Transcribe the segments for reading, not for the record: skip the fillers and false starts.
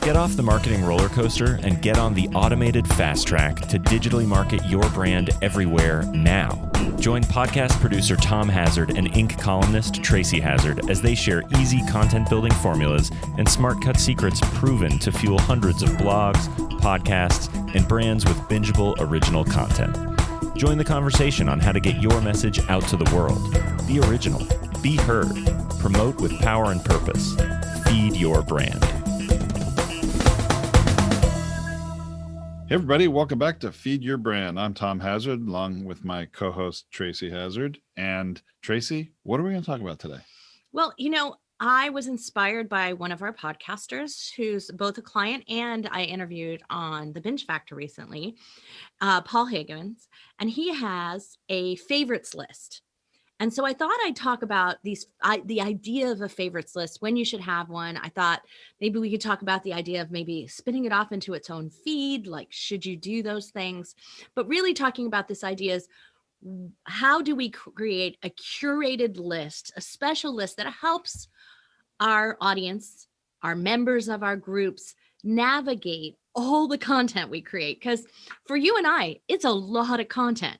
Get off the marketing roller coaster and get on the automated fast track to digitally market your brand everywhere now. Join podcast producer Tom Hazard and Inc. columnist Tracy Hazard as they share easy content building formulas and smart cut secrets proven to fuel hundreds of blogs, podcasts, and brands with bingeable original content. Join the conversation on how to get your message out to the world. Be original. Be heard. Promote with power and purpose. Feed your brand. Hey everybody, welcome back to Feed Your Brand. I'm Tom Hazard, along with my co-host Tracy Hazard. And Tracy, what are we going to talk about today? Well, I was inspired by one of our podcasters who's both a client and I interviewed on the Binge Factor recently, Paul Higgins, and he has a favorites list. And so I thought I'd talk about the idea of a favorites list, when you should have one. I thought maybe we could talk about the idea of maybe spinning it off into its own feed, like should you do those things? But really talking about this idea is, how do we create a curated list, a special list that helps our audience, our members of our groups, navigate all the content we create? Because for you and I, it's a lot of content.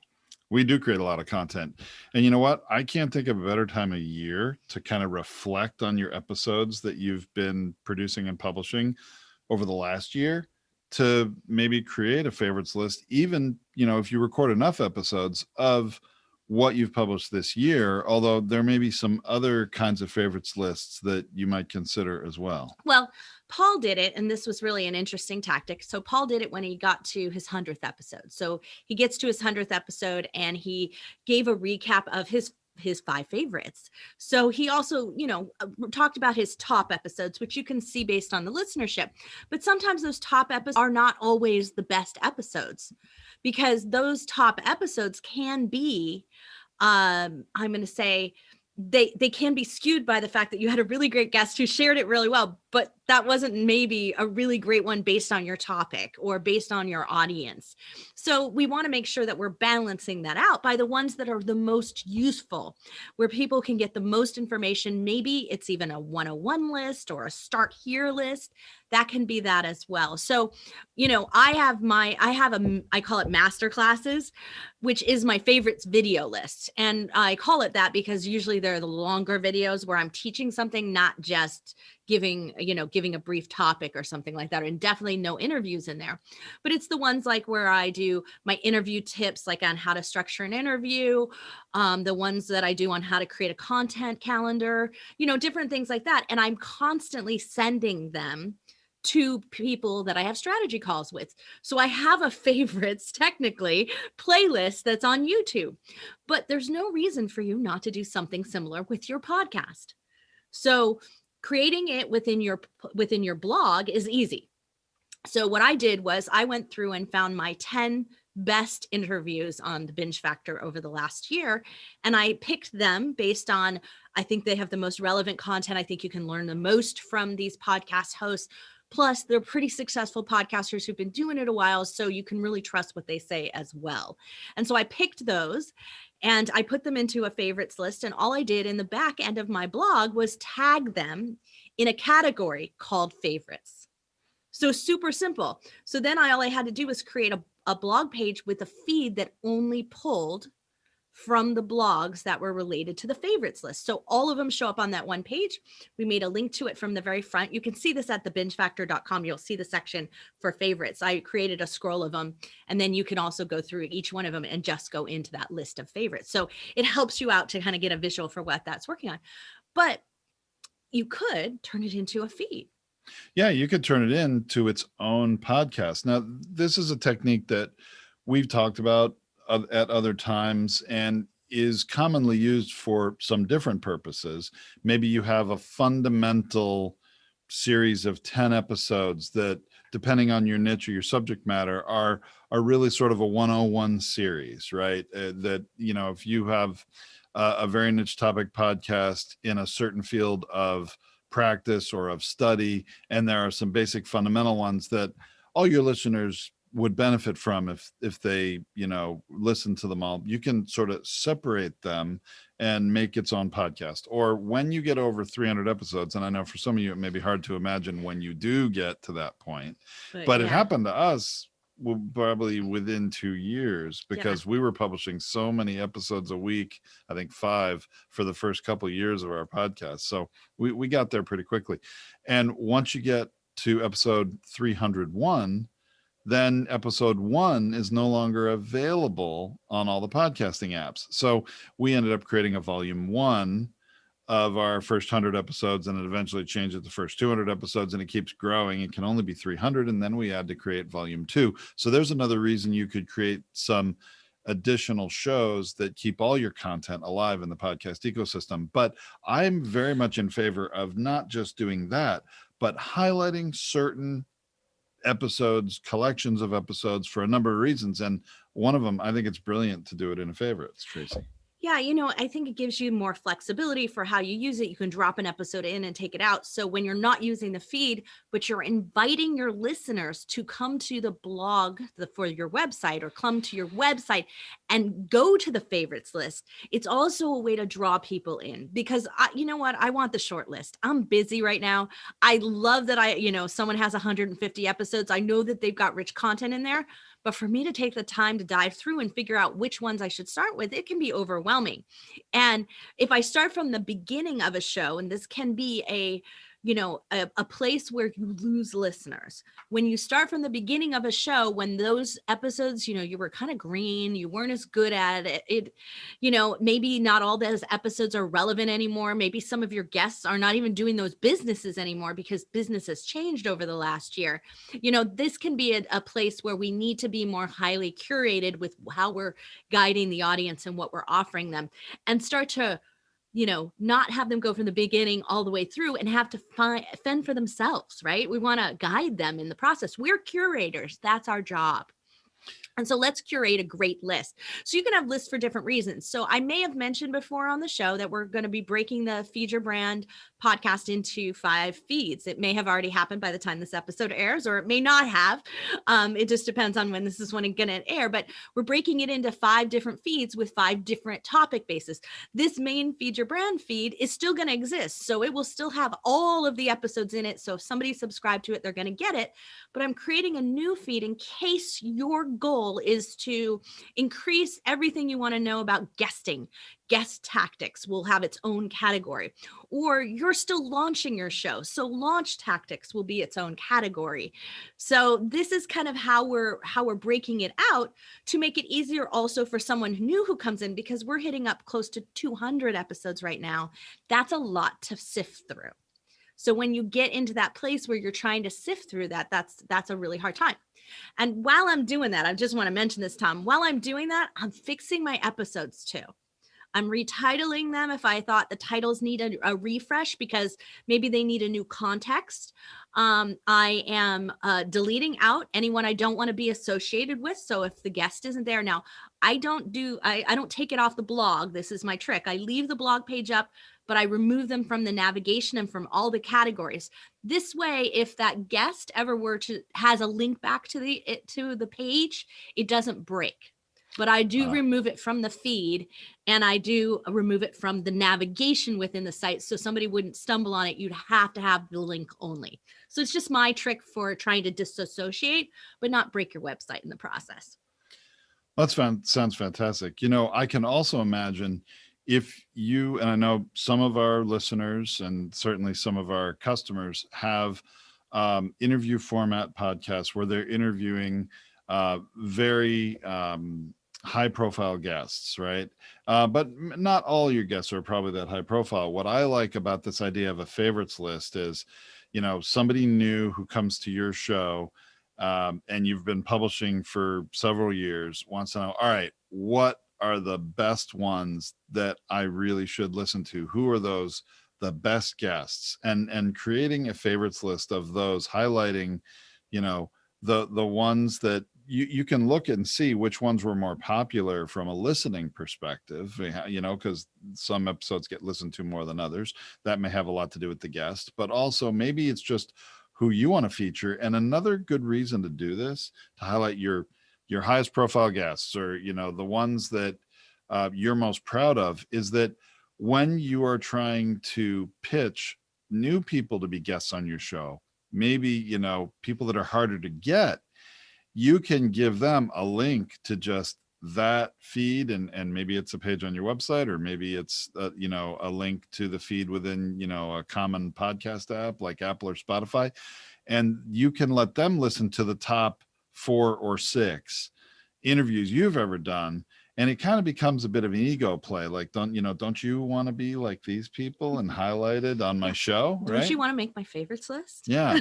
We do create a lot of content. And you know what? I can't think of a better time of year to kind of reflect on your episodes that you've been producing and publishing over the last year to maybe create a favorites list, even, if you record enough episodes of what you've published this year, although there may be some other kinds of favorites lists that you might consider as well. Well, Paul did it, and this was really an interesting tactic. So Paul did it when he got to his 100th episode. So he gets to his 100th episode and he gave a recap of his 5 favorites. So he also, talked about his top episodes, which you can see based on the listenership. But sometimes those top episodes are not always the best episodes, because those top episodes can be, I'm going to say, they can be skewed by the fact that you had a really great guest who shared it really well, but that wasn't maybe a really great one based on your topic or based on your audience. So we want to make sure that we're balancing that out by the ones that are the most useful, where people can get the most information. Maybe it's even a 101 list or a start here list. That can be that as well. So, I call it master classes, which is my favorites video list. And I call it that because usually they're the longer videos where I'm teaching something, not just giving a brief topic or something like that, and definitely no interviews in there. But it's the ones like where I do my interview tips, like on how to structure an interview, the ones that I do on how to create a content calendar, different things like that. And I'm constantly sending them to people that I have strategy calls with. So I have a favorites, technically, playlist that's on YouTube, but there's no reason for you not to do something similar with your podcast. So creating it within your blog is easy. So what I did was I went through and found my 10 best interviews on the Binge Factor over the last year. And I picked them based on, I think they have the most relevant content. I think you can learn the most from these podcast hosts. Plus, they're pretty successful podcasters who've been doing it a while, so you can really trust what they say as well. And so I picked those and I put them into a favorites list. And all I did in the back end of my blog was tag them in a category called favorites. So super simple. So then all I had to do was create a blog page with a feed that only pulled from the blogs that were related to the favorites list. So all of them show up on that one page. We made a link to it from the very front. You can see this at thebingefactor.com. You'll see the section for favorites. I created a scroll of them, and then you can also go through each one of them and just go into that list of favorites. So it helps you out to kind of get a visual for what that's working on. But you could turn it into a feed. Yeah, you could turn it into its own podcast. Now, this is a technique that we've talked about at other times and is commonly used for some different purposes. Maybe you have a fundamental series of 10 episodes that, depending on your niche or your subject matter, are really sort of a 101 series, right? That, if you have a very niche topic podcast in a certain field of practice or of study, and there are some basic fundamental ones that all your listeners would benefit from if they, listen to them all. You can sort of separate them and make its own podcast. Or when you get over 300 episodes, and I know for some of you it may be hard to imagine when you do get to that point, but it happened to us probably within 2 years, because we were publishing so many episodes a week, I think 5 for the first couple of years of our podcast. So we got there pretty quickly. And once you get to episode 301, then episode 1 is no longer available on all the podcasting apps. So we ended up creating a volume 1 of our first 100 episodes, and it eventually changed it to the first 200 episodes, and it keeps growing. It can only be 300. And then we had to create volume 2. So there's another reason you could create some additional shows that keep all your content alive in the podcast ecosystem. But I'm very much in favor of not just doing that, but highlighting certain episodes, collections of episodes, for a number of reasons. And one of them, I think it's brilliant to do it in a favorites, Tracy. Yeah, I think it gives you more flexibility for how you use it. You can drop an episode in and take it out. So when you're not using the feed, but you're inviting your listeners to come to the blog for your website, or come to your website and go to the favorites list, it's also a way to draw people in. Because I want the short list. I'm busy right now. I love that someone has 150 episodes. I know that they've got rich content in there. But for me to take the time to dive through and figure out which ones I should start with, it can be overwhelming. And if I start from the beginning of a show, and this can be a place where you lose listeners. When you start from the beginning of a show, when those episodes, you were kind of green, you weren't as good at it, maybe not all those episodes are relevant anymore. Maybe some of your guests are not even doing those businesses anymore because business has changed over the last year. This can be a place where we need to be more highly curated with how we're guiding the audience and what we're offering them, and start to not have them go from the beginning all the way through and have to fend for themselves, right? We want to guide them in the process. We're curators. That's our job. And so let's curate a great list. So you can have lists for different reasons. So I may have mentioned before on the show that we're going to be breaking the Feed Your Brand podcast into 5 feeds. It may have already happened by the time this episode airs, or it may not have. It just depends on when this is going to air, but we're breaking it into 5 different feeds with 5 different topic bases. This main Feed Your Brand feed is still going to exist. So it will still have all of the episodes in it. So if somebody subscribed to it, they're going to get it. But I'm creating a new feed in case your goal is to increase everything you want to know about guesting. Guest tactics will have its own category, or you're still launching your show, so launch tactics will be its own category. So this is kind of how we're breaking it out to make it easier also for someone new who comes in, because we're hitting up close to 200 episodes right now. That's a lot to sift through. So when you get into that place where you're trying to sift through that, that's a really hard time. And while I'm doing that, I just want to mention this, Tom, while I'm doing that, I'm fixing my episodes too. I'm retitling them if I thought the titles need a refresh, because maybe they need a new context. I am deleting out anyone I don't want to be associated with. So if the guest isn't there now, I don't take it off the blog. This is my trick. I leave the blog page up, but I remove them from the navigation and from all the categories. This way, if that guest ever has a link back to the page, it doesn't break. But I do remove it from the feed, and I do remove it from the navigation within the site. So somebody wouldn't stumble on it. You'd have to have the link only. So it's just my trick for trying to disassociate, but not break your website in the process. That sounds fantastic. I can also imagine if you, and I know some of our listeners and certainly some of our customers have interview format podcasts where they're interviewing very high profile guests, right? But not all your guests are probably that high profile. What I like about this idea of a favorites list is, somebody new who comes to your show and you've been publishing for several years wants to know, all right, what are the best ones that I really should listen to? Who are the best guests? And creating a favorites list of those, highlighting, the ones that you can look and see which ones were more popular from a listening perspective, because some episodes get listened to more than others. That may have a lot to do with the guest, but also maybe it's just who you want to feature. And another good reason to do this, to highlight your highest profile guests, or, you know, the ones that you're most proud of, is that when you are trying to pitch new people to be guests on your show, maybe, you know, people that are harder to get, you can give them a link to just that feed, and maybe it's a page on your website, or maybe it's you know, a link to the feed within, you know, a common podcast app like Apple or Spotify, and you can let them listen to the top 4 or 6 interviews you've ever done. And it kind of becomes a bit of an ego play, like, don't you want to be like these people and highlighted on my show, right? Don't you want to make my favorites list? Yeah.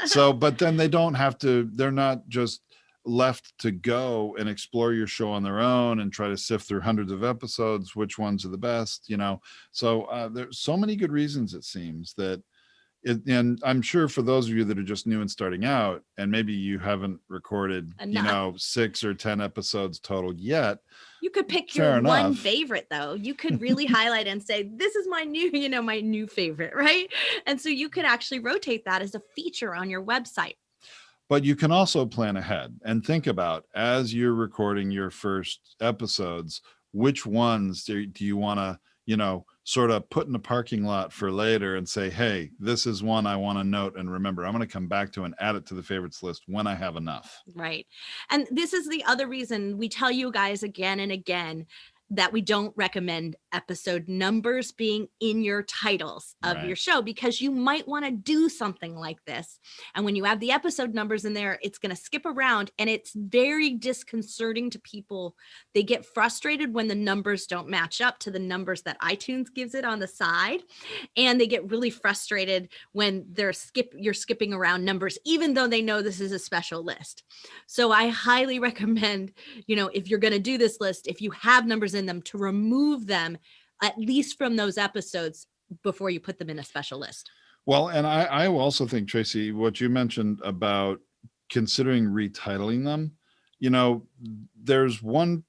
So, but then they don't have to, they're not just left to go and explore your show on their own and try to sift through hundreds of episodes, which ones are the best, you know? So there's so many good reasons, it seems, that and I'm sure for those of you that are just new and starting out, and maybe you haven't recorded, you know, 6 or 10 episodes total yet, you could pick your one favorite, though. You could really highlight and say, this is my new, you know, my new favorite, right? And so you could actually rotate that as a feature on your website. But you can also plan ahead and think about, as you're recording your first episodes, which ones do you want to, you know, sort of put in the parking lot for later and say, hey, this is one I want to note and remember. I'm going to come back to and add it to the favorites list when I have enough. Right. And this is the other reason we tell you guys again and again that we don't recommend episode numbers being in your titles of your show, because you might want to do something like this. And when you have the episode numbers in there, it's going to skip around, and it's very disconcerting to people. They get frustrated when the numbers don't match up to the numbers that iTunes gives it on the side. And they get really frustrated when you're skipping around numbers, even though they know this is a special list. So I highly recommend, you know, if you're going to do this list, if you have numbers in them, to remove them at least from those episodes before you put them in a special list. Well, and I also think, Tracy, what you mentioned about considering retitling them, you know, there's one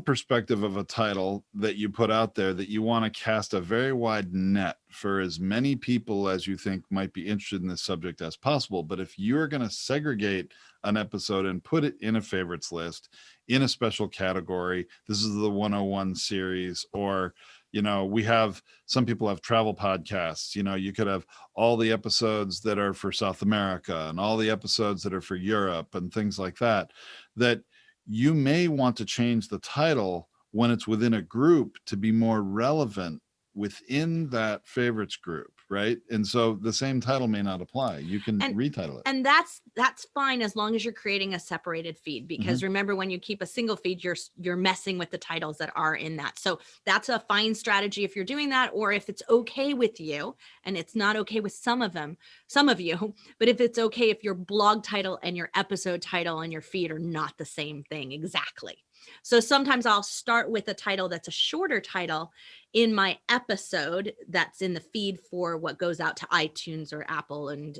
perspective of a title that you put out there that you want to cast a very wide net for as many people as you think might be interested in this subject as possible. But if you're going to segregate an episode and put it in a favorites list in a special category, this is the 101 series, or, you know, we have, some people have travel podcasts, you know, you could have all the episodes that are for South America and all the episodes that are for Europe and things like that, that you may want to change the title when it's within a group to be more relevant within that favorites group, right? And so the same title may not apply. You can retitle it. And that's fine as long as you're creating a separated feed, because remember, when you keep a single feed, you're messing with the titles that are in that. So that's a fine strategy if you're doing that, or if it's okay with you, and it's not okay with some of you, but if it's okay if your blog title and your episode title and your feed are not the same thing exactly. So sometimes I'll start with a title that's a shorter title in my episode that's in the feed for what goes out to iTunes or Apple and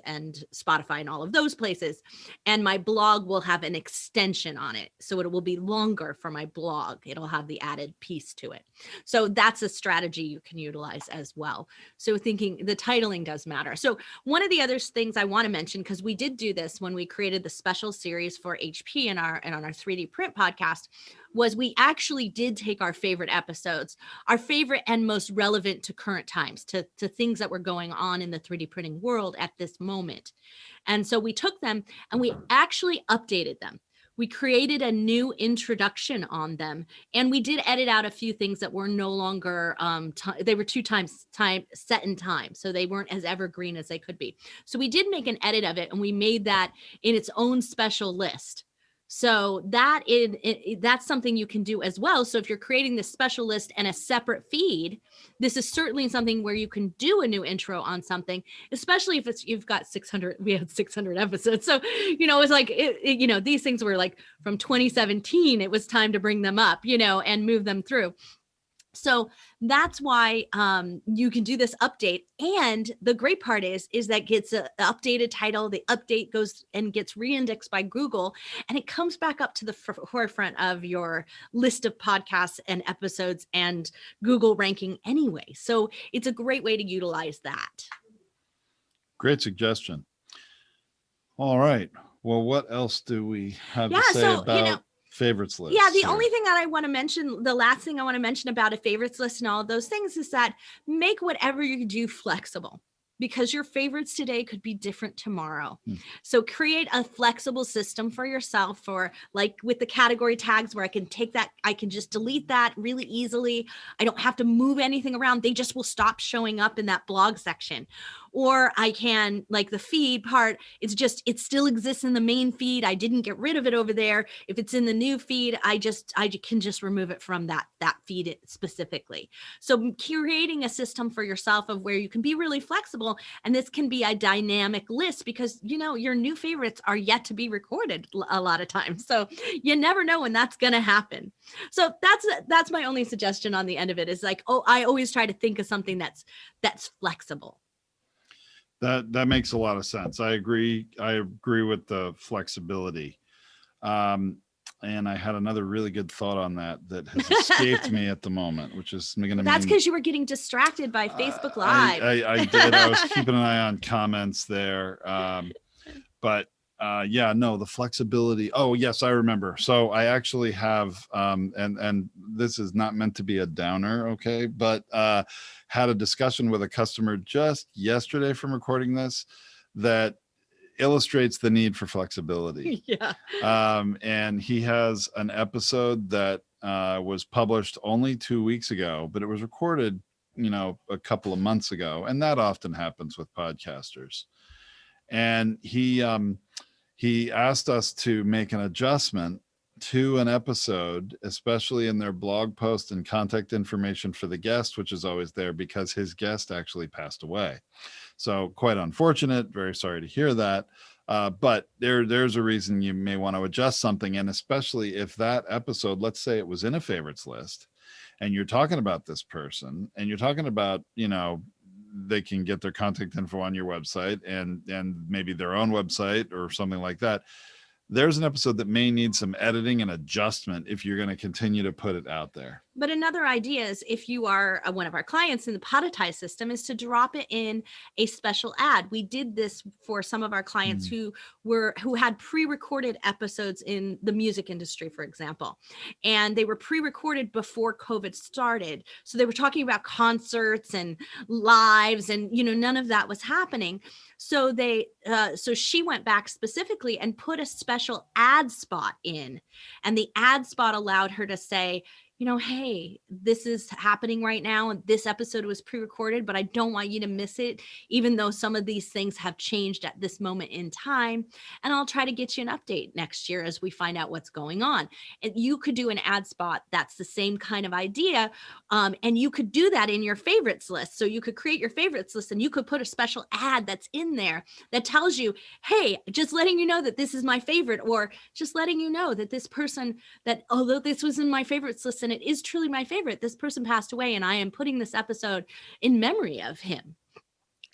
Spotify and all of those places. And my blog will have an extension on it. So it will be longer for my blog. It'll have the added piece to it. So that's a strategy you can utilize as well. So thinking the titling does matter. So one of the other things I want to mention, because we did do this when we created the special series for HP and on our 3D print podcast, was we actually did take our favorite episodes, our favorite and most relevant to current times, to things that were going on in the 3D printing world at this moment. And so we took them and we actually updated them. We created a new introduction on them, and we did edit out a few things that were no longer, they were 2 times set in time. So they weren't as evergreen as they could be. So we did make an edit of it, and we made that in its own special list. So that's something you can do as well. So if you're creating this special list and a separate feed, this is certainly something where you can do a new intro on something, especially if you've got 600, we had 600 episodes. So, you know, it's like, you know, these things were like from 2017, it was time to bring them up, you know, and move them through. So that's why you can do this update. And the great part is that gets an updated title. The update goes and gets re-indexed by Google, and it comes back up to the forefront of your list of podcasts and episodes and Google ranking anyway. So it's a great way to utilize that. Great suggestion. All right. Well, what else do we have Yeah, to say so, about favorites lists? yeah, the here? only thing that I want to mention, the last thing I want to mention about a favorites list and all of those things is that make whatever you do flexible, because your favorites today could be different tomorrow. So create a flexible system for yourself, for like with the category tags, where I can take that, I can just delete that really easily. I don't have to move anything around. They just will stop showing up in that blog section. Or I can, like the feed part, it's just, it still exists in the main feed. I didn't get rid of it over there. If it's in the new feed, I can just remove it from that feed specifically. So curating a system for yourself of where you can be really flexible, and this can be a dynamic list, because your new favorites are yet to be recorded a lot of times. So you never know when that's going to happen. So that's my only suggestion on the end of it, is like, I always try to think of something that's flexible. That makes a lot of sense. I agree with the flexibility. And I had another really good thought on that has escaped me at the moment, which is going to mean... That's because you were getting distracted by Facebook Live. I did. I was keeping an eye on comments there. But the flexibility. Oh, yes, I remember. So I actually have, and this is not meant to be a downer, okay, but had a discussion with a customer just yesterday from recording this that illustrates the need for flexibility. Yeah. And he has an episode that was published only 2 weeks ago, but it was recorded, a couple of months ago. And that often happens with podcasters. And he asked us to make an adjustment to an episode, especially in their blog post and contact information for the guest, which is always there because his guest actually passed away. So quite unfortunate. Very sorry to hear that. But there's a reason you may want to adjust something. And especially if that episode, let's say it was in a favorites list, and you're talking about this person, and you're talking about, they can get their contact info on your website and maybe their own website or something like that. There's an episode that may need some editing and adjustment if you're going to continue to put it out there. But another idea is, if you are one of our clients in the Podetize system, is to drop it in a special ad. We did this for some of our clients who had pre-recorded episodes in the music industry, for example, and they were pre-recorded before COVID started. So they were talking about concerts and lives, and none of that was happening. So so she went back specifically and put a special ad spot in, and the ad spot allowed her to say, hey, this is happening right now, and this episode was pre-recorded, but I don't want you to miss it, even though some of these things have changed at this moment in time. And I'll try to get you an update next year as we find out what's going on. And you could do an ad spot that's the same kind of idea. And you could do that in your favorites list. So you could create your favorites list, and you could put a special ad that's in there that tells you, hey, just letting you know that this is my favorite, or just letting you know that this person, that although this was in my favorites list and it is truly my favorite, this person passed away, and I am putting this episode in memory of him.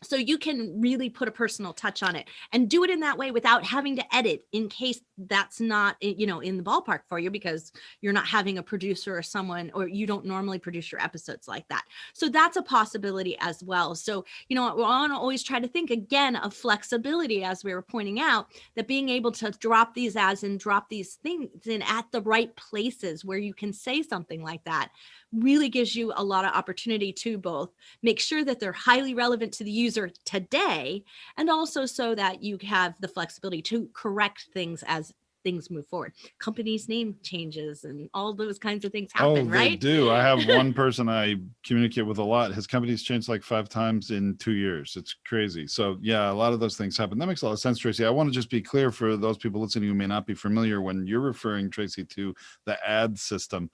So you can really put a personal touch on it and do it in that way without having to edit, in case that's not, in the ballpark for you, because you're not having a producer or someone, or you don't normally produce your episodes like that. So that's a possibility as well. So, we want to always try to think again of flexibility, as we were pointing out, that being able to drop these ads and drop these things in at the right places where you can say something like that really gives you a lot of opportunity to both make sure that they're highly relevant to the user today, and also so that you have the flexibility to correct things as things move forward. Companies' name changes and all those kinds of things happen, right? They do. I have one person I communicate with a lot. His company's changed like 5 times in 2 years. It's crazy. So yeah, a lot of those things happen. That makes a lot of sense, Tracy. I want to just be clear for those people listening who may not be familiar. When you're referring, Tracy, to the ad system,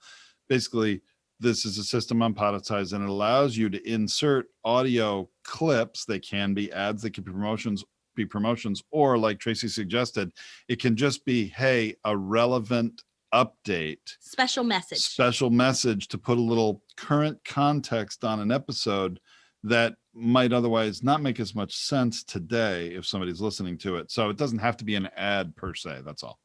basically, this is a system on Podetize, and it allows you to insert audio clips. They can be ads, they can be promotions, or like Tracy suggested, it can just be, hey, a relevant update. Special message to put a little current context on an episode that might otherwise not make as much sense today if somebody's listening to it. So it doesn't have to be an ad per se. That's all.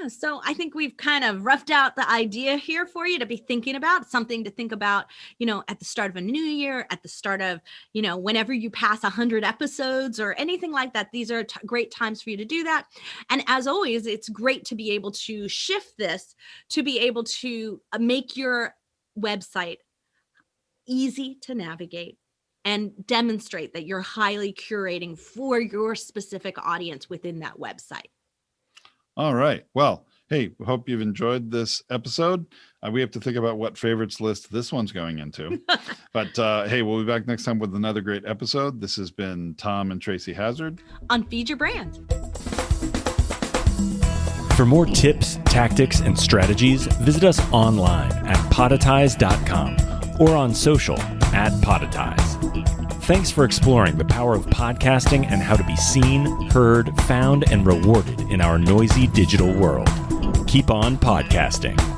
Yeah, so I think we've kind of roughed out the idea here for you to be thinking about, something to think about, at the start of a new year, at the start of, whenever you pass 100 episodes or anything like that. These are great times for you to do that. And as always, it's great to be able to shift this, to be able to make your website easy to navigate and demonstrate that you're highly curating for your specific audience within that website. All right. Well, hey, hope you've enjoyed this episode. We have to think about what favorites list this one's going into. But hey, we'll be back next time with another great episode. This has been Tom and Tracy Hazard on Feed Your Brand. For more tips, tactics, and strategies, visit us online at podetize.com or on social at Podetize. Thanks for exploring the power of podcasting and how to be seen, heard, found, and rewarded in our noisy digital world. Keep on podcasting.